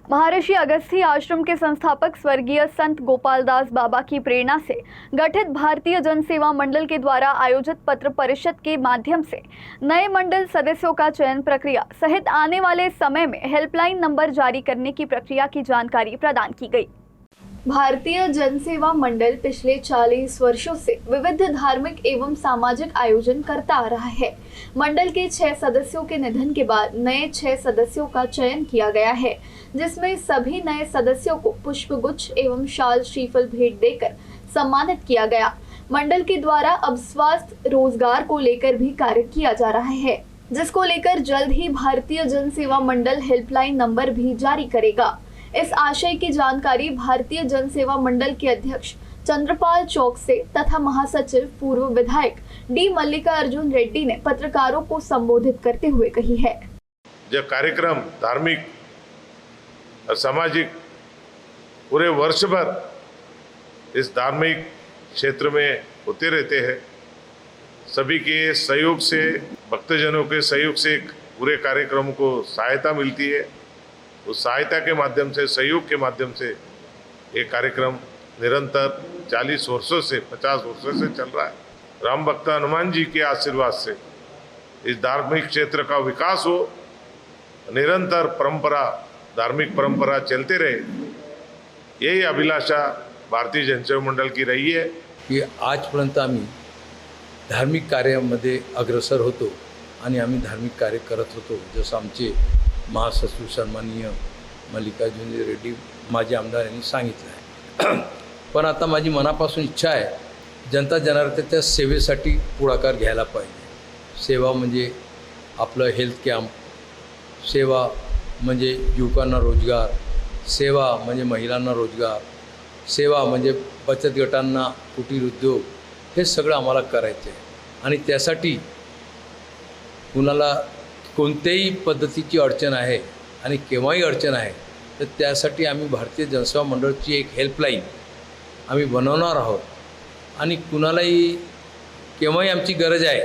महर्षि अगस्त्य आश्रम के संस्थापक स्वर्गीय संत गोपाल दास बाबा की प्रेरणा से गठित भारतीय जन सेवा मंडल के द्वारा आयोजित पत्र परिषद के माध्यम से नए मंडल सदस्यों का चयन प्रक्रिया सहित आने वाले समय में हेल्पलाइन नंबर जारी करने की प्रक्रिया की जानकारी प्रदान की गई। भारतीय जन सेवा मंडल पिछले 40 वर्षों से विविध धार्मिक एवं सामाजिक आयोजन करता आ रहा है। मंडल के 6 सदस्यों के निधन के बाद नए 6 सदस्यों का चयन किया गया है, जिसमें सभी नए सदस्यों को पुष्पगुच्छ एवं शाल श्रीफल भेंट देकर सम्मानित किया गया। मंडल के द्वारा अब स्वास्थ्य रोजगार को लेकर भी कार्य किया जा रहा है, जिसको लेकर जल्द ही भारतीय जन सेवा मंडल हेल्पलाइन नंबर भी जारी करेगा। इस आशय की जानकारी भारतीय जन सेवा मंडल के अध्यक्ष चंद्रपाल चौकसे तथा महासचिव पूर्व विधायक डी मल्लिकार्जुन रेड्डी ने पत्रकारों को संबोधित करते हुए कही है। जब कार्यक्रम धार्मिक और सामाजिक पूरे वर्ष भर इस धार्मिक क्षेत्र में होते रहते हैं, सभी के सहयोग से, भक्तजनों के सहयोग से पूरे कार्यक्रम को सहायता मिलती है। उस सहायता के माध्यम से, सहयोग के माध्यम से ये कार्यक्रम निरंतर 40 वर्षों से 50 वर्षों से चल रहा है। राम भक्त हनुमान जी के आशीर्वाद से इस धार्मिक क्षेत्र का विकास हो, निरंतर परंपरा, धार्मिक परंपरा चलते रहे, यही अभिलाषा भारतीय जनसेवा मंडल की रही है की आजपर्यंत आम्ही धार्मिक कार्यामध्ये अग्रसर होतो आणि आम्ही धार्मिक कार्य करत होतो। जसं आमचे महासचिव सन्माननीय मल्लिकार्जुन रेड्डी माजी आमदार यांनी सांगितलं आहे। पण आता माझी मनापासून इच्छा आहे, जनता जनार्दनाच्या सेवेसाठी पुढाकार घ्यायला पाहिजे। सेवा म्हणजे आपलं हेल्थ कॅम्प, सेवा म्हणजे युवकांना रोजगार, सेवा म्हणजे महिलांना रोजगार, सेवा म्हणजे बचत गटांना कुटीर उद्योग, हे सगळं आम्हाला करायचं आहे। आणि त्यासाठी कुणाला कोणत्याही पद्धतीची अडचण आहे आणि केव्हाही अडचण आहे तर त्यासाठी आम्ही भारतीय जनसेवा मंडळची एक हेल्पलाईन आम्ही बनवणार आहोत। आणि कुणालाही केव्हाही आमची गरज आहे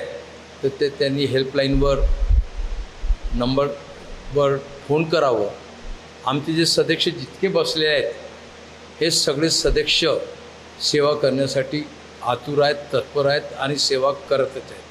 तर त्यांनी हेल्पलाईनवर नंबरवर फोन करावं। आमचे जे सदस्य जितके बसले आहेत हे सगळे सदस्य सेवा करण्यासाठी आतुर आहेत, तत्पर आहेत आणि सेवा करतच आहेत।